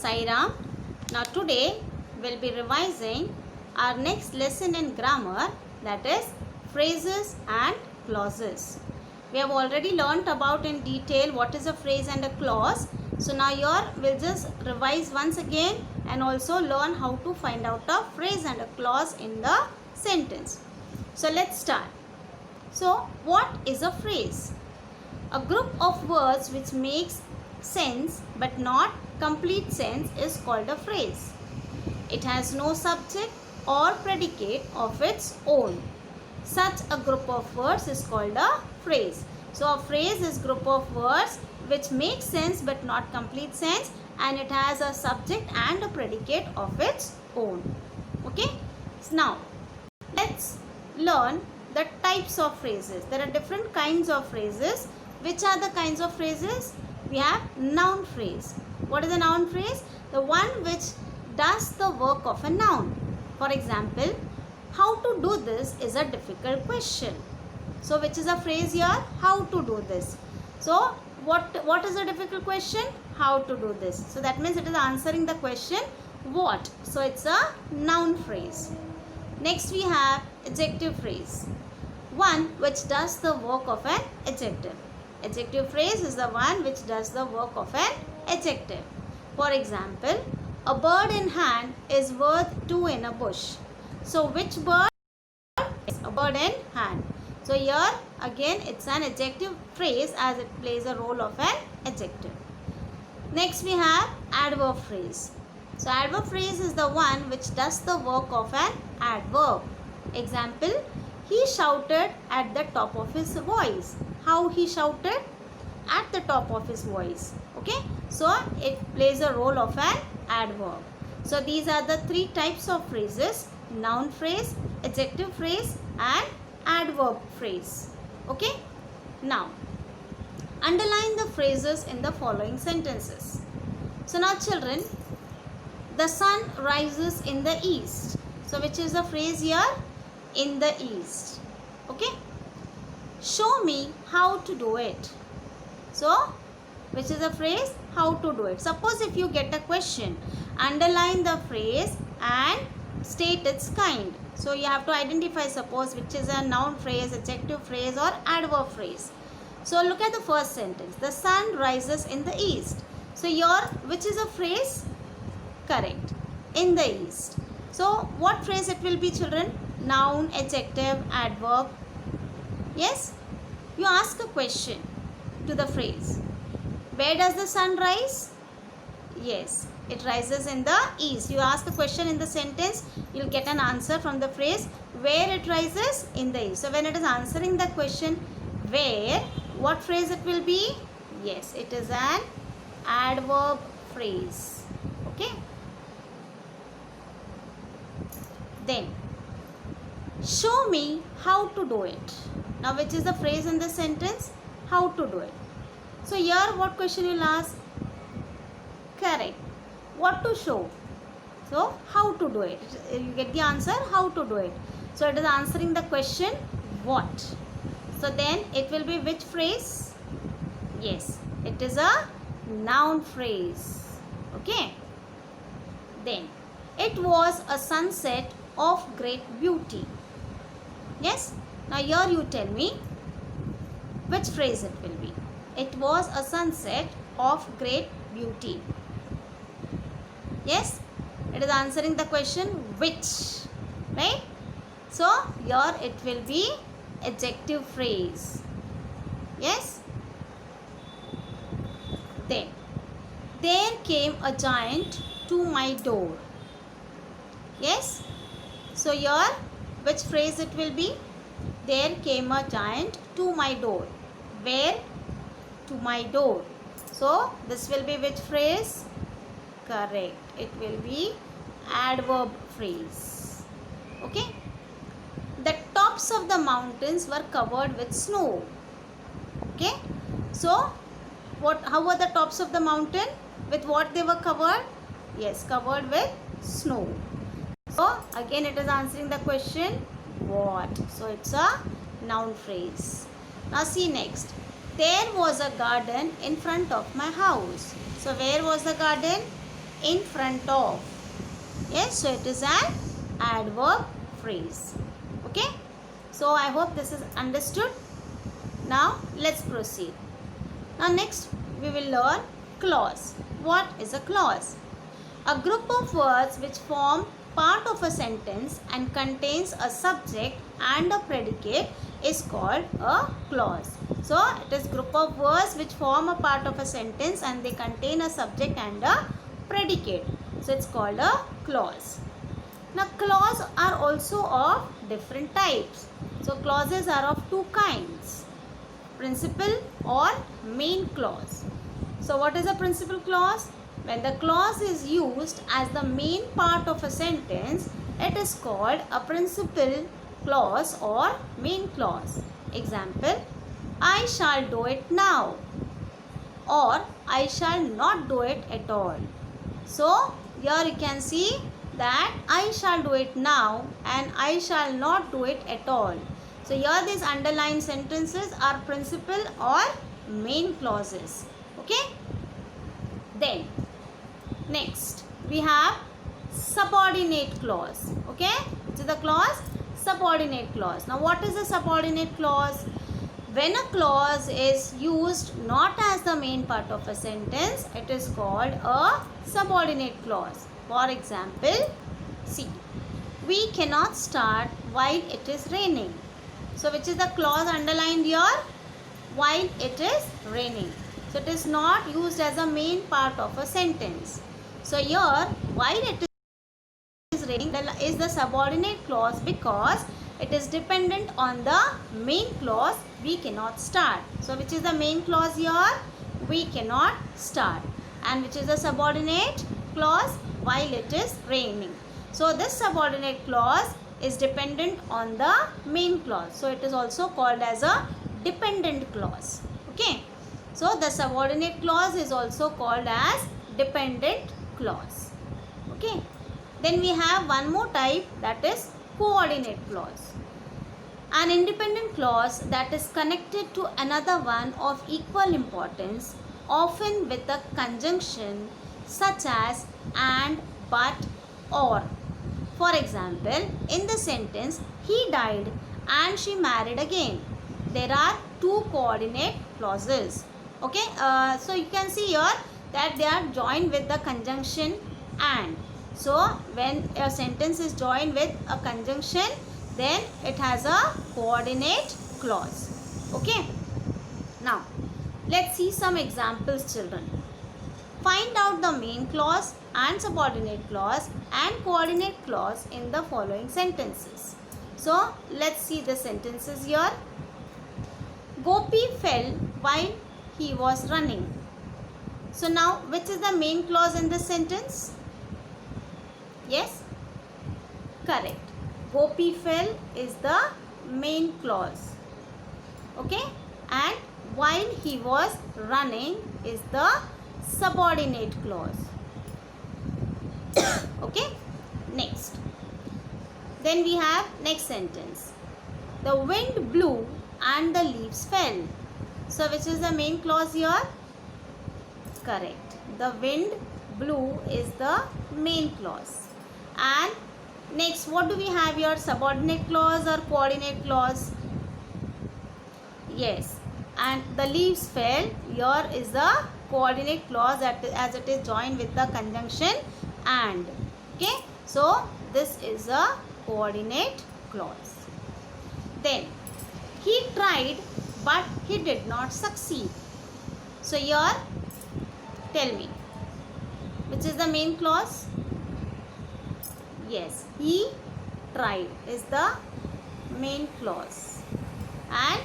Sairam. Now today we'll be revising our next lesson in grammar, that is phrases and clauses. We have already learnt about in detail what is a phrase and a clause. So now here we'll just revise once again and also learn how to find out a phrase and a clause in the sentence. So let's start. So what is a phrase? A group of words which makes sense but not complete sense is called a phrase. It has no subject or predicate of its own. Such a group of words is called a phrase. So a phrase is group of words which make sense but not complete sense, and it has a subject and a predicate of its own. Okay? So now let's learn the types of phrases. There are different kinds of phrases. Which are the kinds of phrases? We have noun phrase. What is a noun phrase? The one which does the work of a noun. For example, how to do this is a difficult question. So which is a phrase here? How to do this. So what is a difficult question? How to do this. So that means it is answering the question what. So it's a noun phrase. Next we have adjective phrase. One which does the work of an adjective. Adjective phrase is the one which does the work of an adjective. For example, a bird in hand is worth two in a bush. So which bird? Is a bird in hand. So here again it's an adjective phrase as it plays a role of an adjective. Next we have adverb phrase. So adverb phrase is the one which does the work of an adverb. Example, he shouted at the top of his voice. How he shouted? At the top of his voice. Okay, so it plays a role of an adverb. So these are the three types of phrases: noun phrase, adjective phrase and adverb phrase. Okay, now underline the phrases in the following sentences. So now children, the sun rises in the east. So which is the phrase here? In the east. Okay, show me how to do it. So which is the phrase? How to do it. Suppose if you get a question, underline the phrase and state its kind. So you have to identify, suppose, which is a noun phrase, adjective phrase or adverb phrase. So look at the first sentence. The sun rises in the east. So your which is a phrase? Correct. In the east. So what phrase it will be, children? Noun, adjective, adverb. Yes? You ask a question to the phrase. Where does the sun rise? Yes, it rises in the east. You ask a question in the sentence, you will get an answer from the phrase where it rises in the east. So when it is answering the question where, what phrase it will be? Yes, it is an adverb phrase. Okay. Then show me how to do it. Now which is the phrase in the sentence? How to do it. So here what question you will ask? Correct. What to show? So how to do it. You get the answer how to do it. So it is answering the question what. So then it will be which phrase? Yes, it is a noun phrase. Okay. Then it was a sunset of great beauty. Yes. Now here you tell me which phrase it will be. It was a sunset of great beauty. Yes. It is answering the question which. Right. So here it will be adjective phrase. Yes. Then there came a giant to my door. Yes. So here which phrase it will be? There came a giant to my door. Where? To my door. So this will be which phrase? Correct. It will be adverb phrase. Okay. The tops of the mountains were covered with snow. Okay. So how were the tops of the mountain? With what they were covered? Yes, covered with snow. So again it is answering the question what. So it's a noun phrase. Now see next. There was a garden in front of my house. So where was the garden? in front of. Yes, so it is an adverb phrase. Okay, so I hope this is understood. Now let's proceed. Now next we will learn clause. What is a clause? A group of words which form part of a sentence and contains a subject and a predicate is called a clause. So it is group of words which form a part of a sentence and they contain a subject and a predicate. So it's called a clause. Now clause are also of different types. So clauses are of two kinds, principal or main clause. So what is a principal clause? When the clause is used as the main part of a sentence, it is called a principal clause or main clause. Example, I shall do it now, or I shall not do it at all. So here you can see that I shall do it now and I shall not do it at all. So here these underlined sentences are principal or main clauses. Okay. Then next we have subordinate clause. Okay. So the clause subordinate clause. Now what is a subordinate clause? When a clause is used not as the main part of a sentence, it is called a subordinate clause. For example, see, we cannot start while it is raining. So which is the clause underlined here? While it is raining. So it is not used as a main part of a sentence. So here, while it is raining is the subordinate clause because it is dependent on the main clause, we cannot start. So which is the main clause here? We cannot start. And which is the subordinate clause? While it is raining. So this subordinate clause is dependent on the main clause. So it is also called as a dependent clause. Okay. So the subordinate clause is also called as dependent clause. Okay. Then we have one more type, that is coordinate clause. An independent clause that is connected to another one of equal importance, often with a conjunction such as and, but, or. For example, in the sentence, he died and she married again, there are two coordinate clauses. Okay, so you can see here that they are joined with the conjunction and. So when a sentence is joined with a conjunction, then it has a coordinate clause. Okay. Now let's see some examples, children. Find out the main clause and subordinate clause and coordinate clause in the following sentences. So let's see the sentences here. Gopi fell while he was running. So now which is the main clause in this sentence? Yes, correct. Gopi fell is the main clause. Okay, and while he was running is the subordinate clause. Okay, next. Then we have next sentence. The wind blew and the leaves fell. So which is the main clause here? Correct. The wind blew is the main clause. And next, what do we have here? Subordinate clause or coordinate clause? Yes. And the leaves fell, here is the coordinate clause as it is joined with the conjunction and. Okay. So this is a coordinate clause. Then he tried but he did not succeed. So here tell me, which is the main clause? Yes, he tried is the main clause. And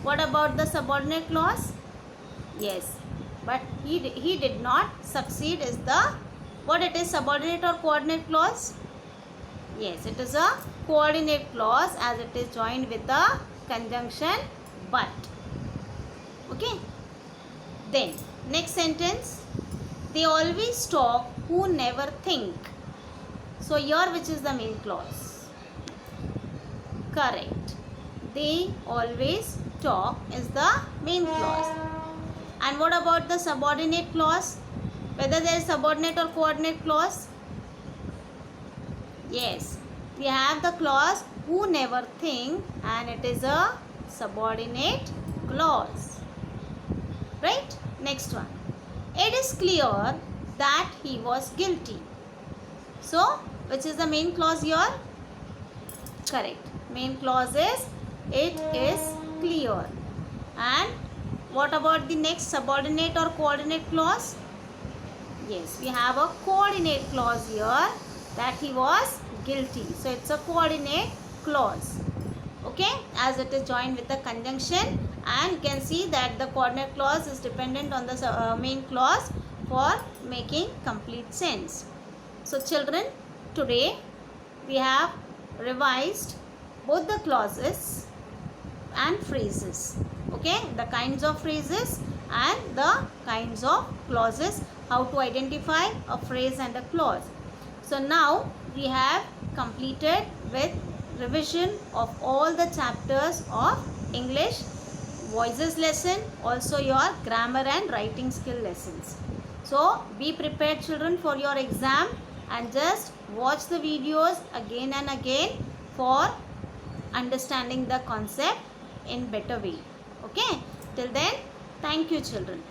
what about the subordinate clause? Yes, but he did not succeed is the, what it is, subordinate or coordinate clause? Yes, it is a coordinate clause as it is joined with the conjunction but. Okay. Then next sentence, they always talk who never think. So here which is the main clause? Correct. They always talk is the main clause. And what about the subordinate clause? whether there is subordinate or coordinate clause? Yes, we have the clause who never think, and it is a subordinate clause. Right? Next one. It is clear that he was guilty. So, which is the main clause here? Correct. Main clause is it is clear. And what about the next subordinate or coordinate clause? Yes, we have a coordinate clause here that he was guilty. So, it's a coordinate clause. Okay, as it is joined with the conjunction, and you can see that the coordinate clause is dependent on the main clause for making complete sense. So children, today we have revised both the clauses and phrases. Okay, the kinds of phrases and the kinds of clauses, how to identify a phrase and a clause. So now we have completed with revision of all the chapters of English voices lesson, also your grammar and writing skill lessons. So be prepared children for your exam, and just watch the videos again and again for understanding the concept in better way. Okay, till then, thank you children.